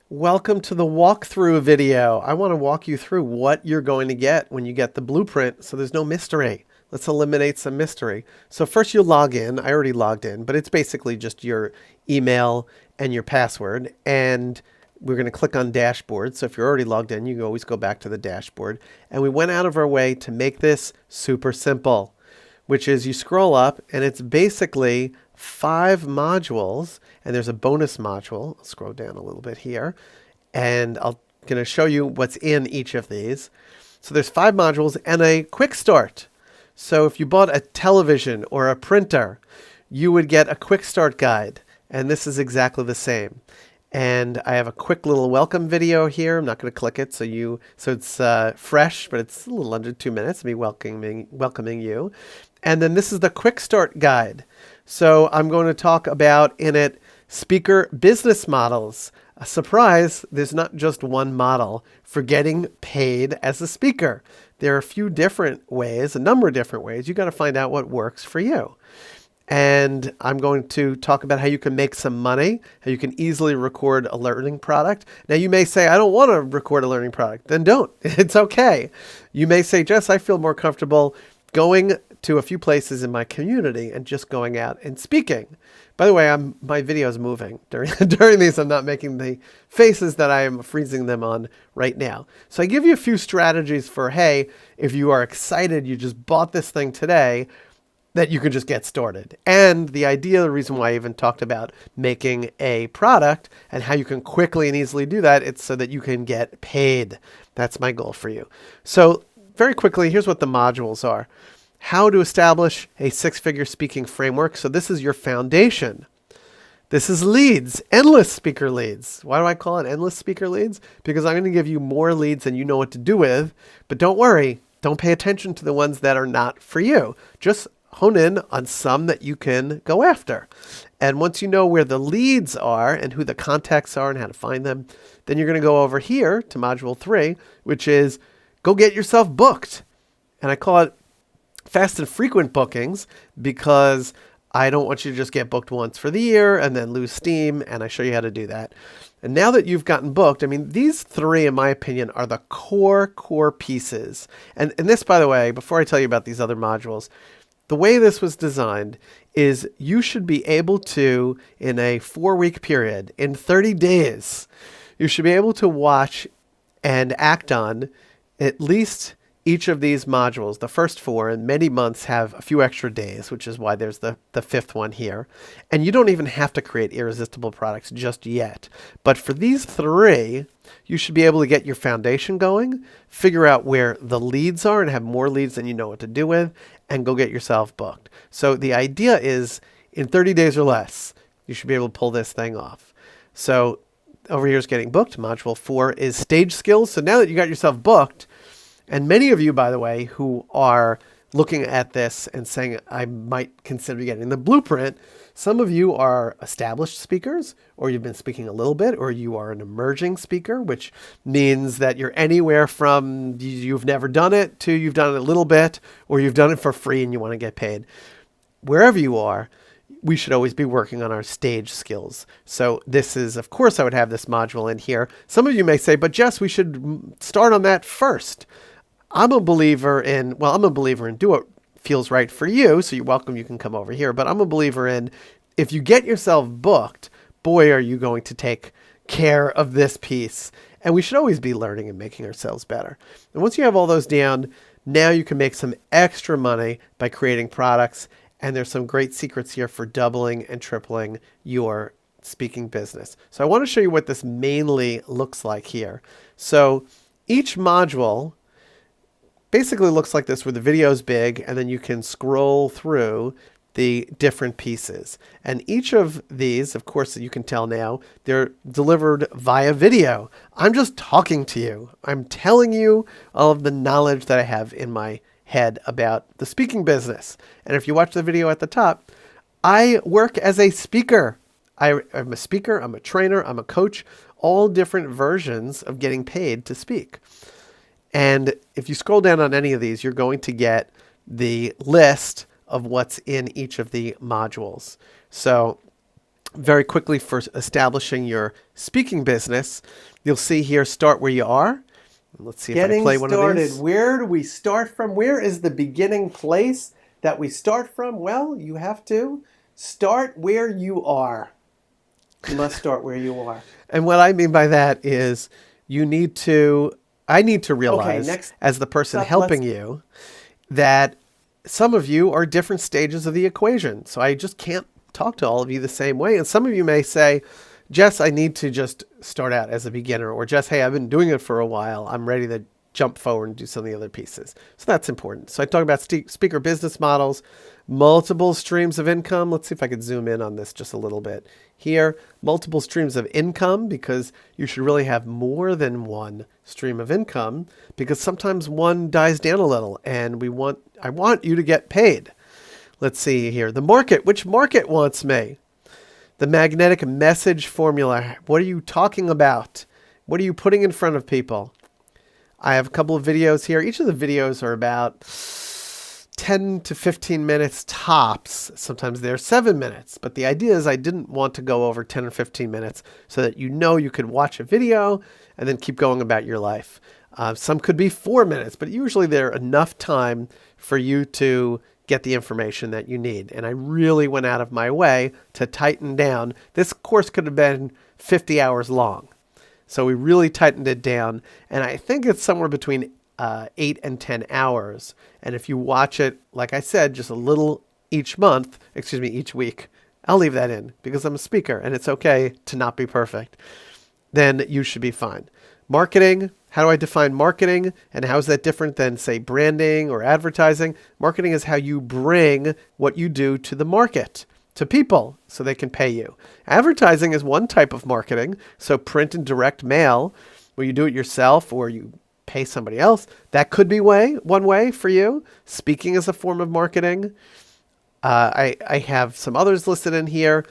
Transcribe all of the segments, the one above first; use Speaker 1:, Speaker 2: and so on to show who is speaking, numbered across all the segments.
Speaker 1: Welcome to the walkthrough video. I want to walk you through what you're going to get when you get the blueprint so there's no mystery. Let's eliminate some mystery. So first you'll log in. I already logged in, but it's basically just your email and your password. And we're going to click on dashboard. So if you're already logged in, you can always go back to the dashboard. And we went out of our way to make this super simple, which is you scroll up and it's basically 5 modules, and there's a bonus module. I'll scroll down a little bit here, and I'm going to show you what's in each of these. So there's 5 modules and a quick start. So if you bought a television or a printer, you would get a quick start guide, and this is exactly the same. And I have a quick little welcome video here. I'm not going to click it, so it's fresh, but it's a little under 2 minutes. Me welcoming you. And then this is the quick start guide. So I'm going to talk about in it speaker business models. A surprise, there's not just one model for getting paid as a speaker. There are a few different ways, a number of different ways. You got to find out what works for you. And I'm going to talk about how you can make some money, how you can easily record a learning product. Now you may say, I don't want to record a learning product. Then don't. It's okay. You may say, Jess, I feel more comfortable going to a few places in my community and just going out and speaking. By the way, my video is moving during these. I'm not making the faces that I am freezing them on right now. So I give you a few strategies for, hey, if you are excited, you just bought this thing today, that you can just get started. And the idea, the reason why I even talked about making a product and how you can quickly and easily do that, it's so that you can get paid. That's my goal for you. So very quickly, here's what the modules are. How to establish a 6-figure speaking framework. So this is your foundation. This is leads, endless speaker leads. Why do I call it endless speaker leads? Because I'm going to give you more leads than you know what to do with. But don't worry, don't pay attention to the ones that are not for you. Just hone in on some that you can go after. And once you know where the leads are and who the contacts are and how to find them, then you're going to go over here to module 3, which is go get yourself booked. And I call it fast and frequent bookings because I don't want you to just get booked once for the year and then lose steam. And I show you how to do that. And now that you've gotten booked, I mean, these 3, in my opinion, are the core pieces. And this, by the way, before I tell you about these other modules, the way this was designed is you should be able to, in a 4-week period, in 30 days, you should be able to watch and act on at least each of these modules. The first 4, and many months have a few extra days, which is why there's the 5th one here. And you don't even have to create irresistible products just yet. But for these 3, you should be able to get your foundation going, figure out where the leads are and have more leads than you know what to do with, and go get yourself booked. So the idea is in 30 days or less, you should be able to pull this thing off. So over here is getting booked. Module 4 is stage skills. So now that you got yourself booked, and many of you, by the way, who are looking at this and saying, I might consider getting the blueprint, some of you are established speakers, or you've been speaking a little bit, or you are an emerging speaker, which means that you're anywhere from you've never done it to you've done it a little bit, or you've done it for free and you want to get paid. Wherever you are, we should always be working on our stage skills. So this is, of course, I would have this module in here. Some of you may say, but Jess, we should start on that first. I'm a believer in do what feels right for you. So you're welcome. You can come over here. But I'm a believer in if you get yourself booked, boy, are you going to take care of this piece. And we should always be learning and making ourselves better. And once you have all those down, now you can make some extra money by creating products. And there's some great secrets here for doubling and tripling your speaking business. So I want to show you what this mainly looks like here. So each module basically looks like this, where the video is big and then you can scroll through the different pieces. And each of these, of course, you can tell now, they're delivered via video. I'm just talking to you. I'm telling you all of the knowledge that I have in my head about the speaking business. And if you watch the video at the top, I work as a speaker. I'm a speaker, I'm a trainer, I'm a coach, all different versions of getting paid to speak. And if you scroll down on any of these, you're going to get the list of what's in each of the modules. So very quickly for establishing your speaking business. You'll see here, start where you are. Let's see if I play one of these. Where do we start from? Where is the beginning place that we start from? Well, you have to start where you are. You must start where you are. And what I mean by that is I need to realize, as the person helping you, that some of you are different stages of the equation. So I just can't talk to all of you the same way. And some of you may say, Jess, I need to just start out as a beginner, or Jess, hey, I've been doing it for a while. I'm ready to jump forward and do some of the other pieces. So that's important. So I talk about speaker business models, multiple streams of income. Let's see if I could zoom in on this just a little bit here. Multiple streams of income, because you should really have more than one stream of income, because sometimes one dies down a little and I want you to get paid. Let's see here. The market. Which market wants me? The magnetic message formula. What are you talking about? What are you putting in front of people? I have a couple of videos here. Each of the videos are about 10 to 15 minutes tops. Sometimes they're 7 minutes. But the idea is I didn't want to go over 10 or 15 minutes so that you could watch a video and then keep going about your life. Some could be 4 minutes, but usually they're enough time for you to get the information that you need. And I really went out of my way to tighten down. This course could have been 50 hours long. So we really tightened it down. And I think it's somewhere between 8 and 10 hours. And if you watch it, like I said, just a little each week, I'll leave that in because I'm a speaker and it's okay to not be perfect. Then you should be fine. Marketing. How do I define marketing? And how is that different than, say, branding or advertising? Marketing is how you bring what you do to the market, to people, so they can pay you. Advertising is one type of marketing. So print and direct mail, where you do it yourself or you pay somebody else. That could be one way for you. Speaking is a form of marketing. I have some others listed in here.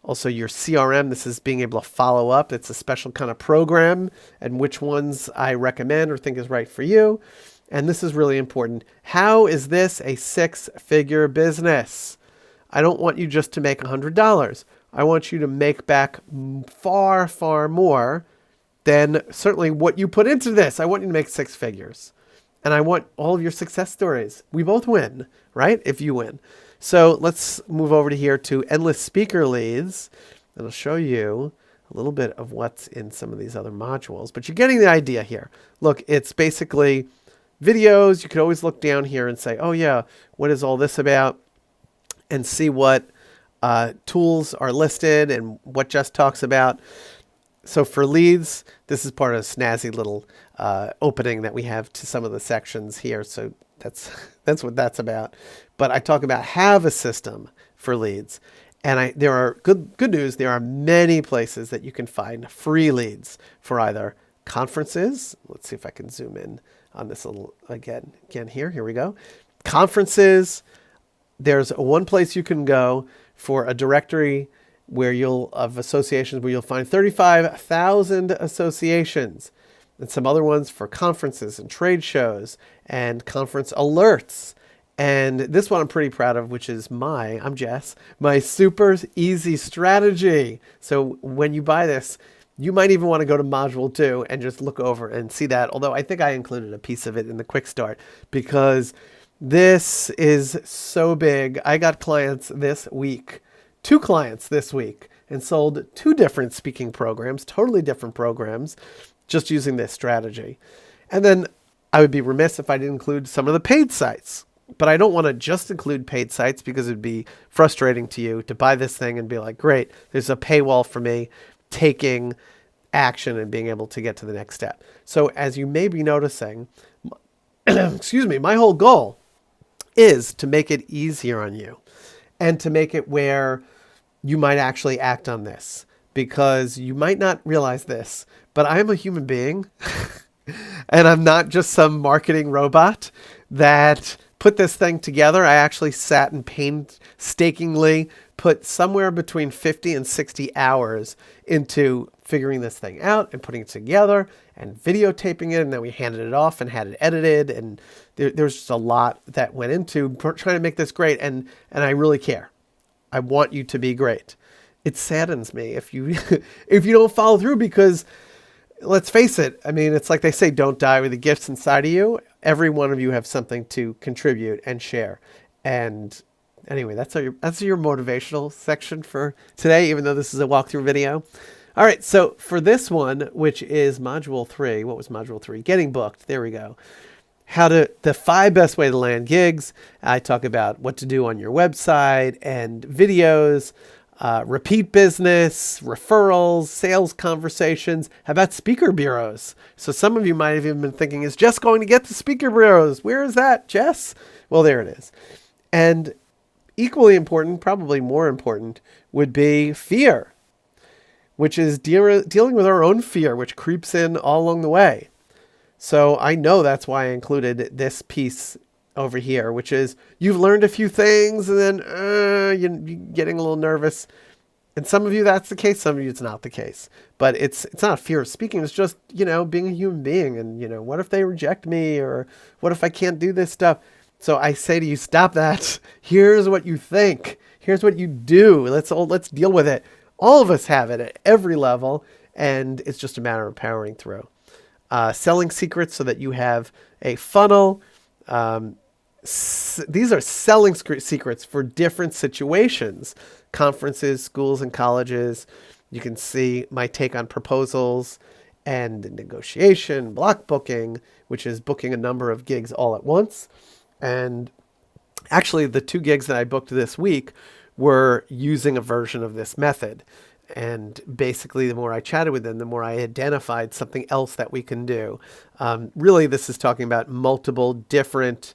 Speaker 1: Also, your CRM, this is being able to follow up. It's a special kind of program, and which ones I recommend or think is right for you. And this is really important. How is this a 6-figure business? I don't want you just to make $100. I want you to make back far, far more than certainly what you put into this. I want you to make 6 figures. And I want all of your success stories. We both win, right? If you win. So let's move over to here to Endless Speaker Leads. And I'll show you a little bit of what's in some of these other modules. But you're getting the idea here. Look, it's basically videos. You could always look down here and say, oh yeah, what is all this about? And see what tools are listed and what Jess talks about. So for leads, this is part of a snazzy little opening that we have to some of the sections here. So that's what that's about. But I talk about have a system for leads. And there are good news. There are many places that you can find free leads for either conferences. Let's see if I can zoom in on this a little again here. Here we go. Conferences. There's one place you can go for a directory of associations where you'll find 35,000 associations, and some other ones for conferences and trade shows and conference alerts. And this one I'm pretty proud of, which is I'm Jess, my super easy strategy. So when you buy this, you might even want to go to module 2 and just look over and see that. Although I think I included a piece of it in the quick start because this is so big. I got clients this week, 2 clients this week, and sold 2 different speaking programs, totally different programs, just using this strategy. And then I would be remiss if I didn't include some of the paid sites. But I don't want to just include paid sites because it'd be frustrating to you to buy this thing and be like, great, there's a paywall for me taking action and being able to get to the next step. So as you may be noticing, my whole goal is to make it easier on you and to make it where you might actually act on this, because you might not realize this, but I'm a human being and I'm not just some marketing robot that put this thing together. I actually sat and painstakingly put somewhere between 50 and 60 hours into figuring this thing out and putting it together and videotaping it. And then we handed it off and had it edited. And there's just a lot that went into trying to make this great. And I really care. I want you to be great. it saddens me if you if you don't follow through, because let's face it, I mean, it's like they say, don't die with the gifts inside of you. Every one of you have something to contribute and share. And anyway, that's your motivational section for today, even though this is a walkthrough video. All right, so for this one, which is module 3, what was module 3? Getting booked. There we go. The 5 best way to land gigs. I talk about what to do on your website and videos, repeat business, referrals, sales conversations. How about speaker bureaus? So some of you might have even been thinking, is Jess going to get the speaker bureaus? Where is that, Jess? Well, there it is. And equally important, probably more important, would be fear, which is dealing with our own fear, which creeps in all along the way. So I know that's why I included this piece over here, which is you've learned a few things and then you're getting a little nervous. And some of you that's the case, some of you it's not the case. But it's not fear of speaking, it's just, being a human being and, what if they reject me, or what if I can't do this stuff? So I say to you, stop that. Here's what you think. Here's what you do. Let's deal with it. All of us have it at every level, and it's just a matter of powering through. Selling secrets so that you have a funnel. These are selling secrets for different situations. Conferences, schools, and colleges. You can see my take on proposals and negotiation, block booking, which is booking a number of gigs all at once. And actually, the 2 gigs that I booked this week were using a version of this method. And basically, the more I chatted with them, the more I identified something else that we can do. Really, this is talking about multiple different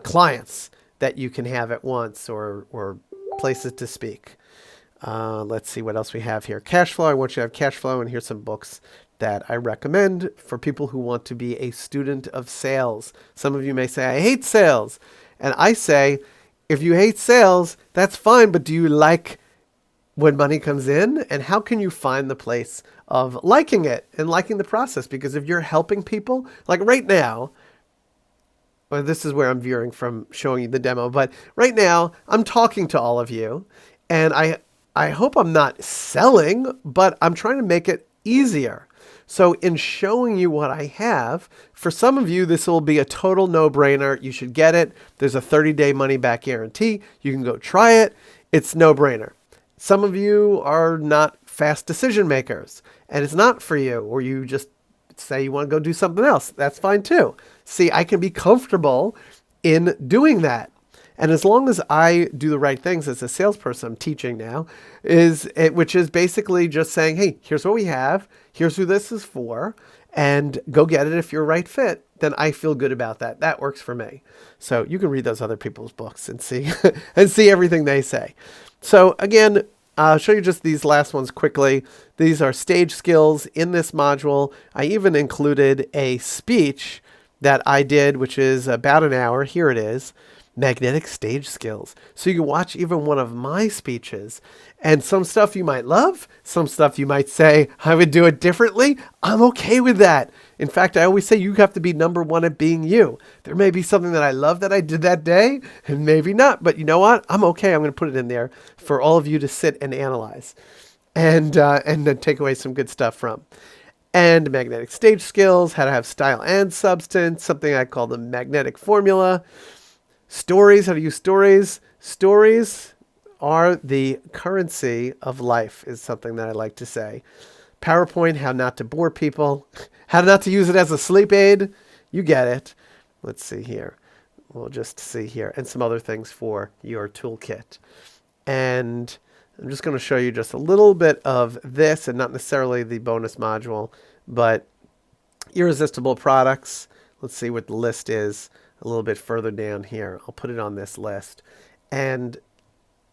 Speaker 1: clients that you can have at once, or places to speak. Let's see what else we have here. Cash flow. I want you to have cash flow, and here's some books that I recommend for people who want to be a student of sales. Some of you may say, I hate sales. And I say, if you hate sales, that's fine, but do you like when money comes in? And how can you find the place of liking it and liking the process? Because if you're helping people, like right now, well, this is where I'm veering from showing you the demo, but right now I'm talking to all of you, and I hope I'm not selling, but I'm trying to make it easier. So in showing you what I have, for some of you, this will be a total no-brainer. You should get it. There's a 30-day money-back guarantee. You can go try it. It's no-brainer. Some of you are not fast decision makers, and it's not for you, or you just say you want to go do something else. That's fine too. See, I can be comfortable in doing that. And as long as I do the right things as a salesperson, I'm teaching now, which is basically just saying, hey, here's what we have. Here's who this is for, and go get it if you're a right fit. Then I feel good about that. That works for me. So you can read those other people's books and see and see everything they say. So again, I'll show you just these last ones quickly. These are stage skills in this module. I even included a speech that I did, which is about an hour. Here it is. Magnetic stage skills. So you can watch even one of my speeches, and some stuff you might love, some stuff you might say, I would do it differently. I'm okay with that. In fact, I always say you have to be number one at being you. There may be something that I love that I did that day, and maybe not, but you know what? I'm okay. I'm going to put it in there for all of you to sit and analyze and then take away some good stuff from. And magnetic stage skills, how to have style and substance, something I call the magnetic formula. Stories, how to use stories. Stories are the currency of life, is something that I like to say. PowerPoint, how not to bore people. How not to use it as a sleep aid. You get it. Let's see here. We'll just see here. And some other things for your toolkit. And I'm just going to show you just a little bit of this, and not necessarily the bonus module, but irresistible products. Let's see what the list is a little bit further down here. I'll put it on this list. And,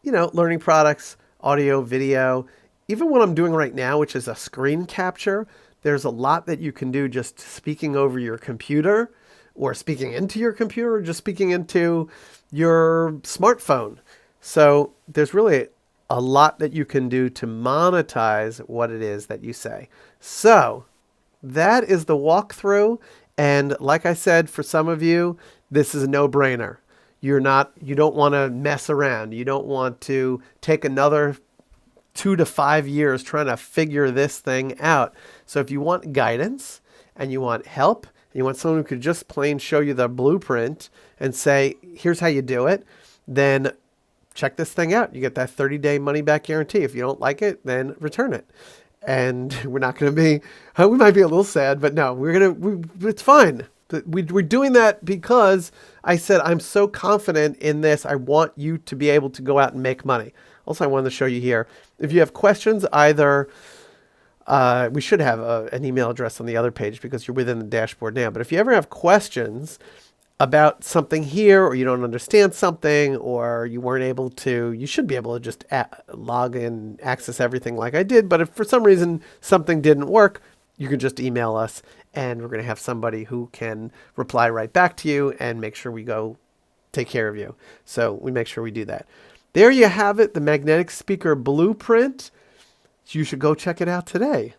Speaker 1: learning products, audio, video, even what I'm doing right now, which is a screen capture, there's a lot that you can do just speaking over your computer, or speaking into your computer, or just speaking into your smartphone. So there's really a lot that you can do to monetize what it is that you say. So that is the walkthrough. And like I said, for some of you, this is a no-brainer. You don't want to mess around. You don't want to take another 2 to 5 years trying to figure this thing out. So if you want guidance and you want help, and you want someone who could just plain show you the blueprint and say, here's how you do it, then check this thing out. You get that 30-day money-back guarantee. If you don't like it, then return it. And we're not going to be, we might be a little sad, but no, it's fine. We're doing that because I said, I'm so confident in this. I want you to be able to go out and make money. Also, I wanted to show you here. If you have questions, either we should have an email address on the other page because you're within the dashboard now. But if you ever have questions about something here, or you don't understand something, or you weren't able to, you should be able to just log in, access everything like I did. But if for some reason something didn't work, you can just email us and we're going to have somebody who can reply right back to you and make sure we go take care of you. So we make sure we do that. There you have it, the Magnetic Speaker Blueprint. You should go check it out today.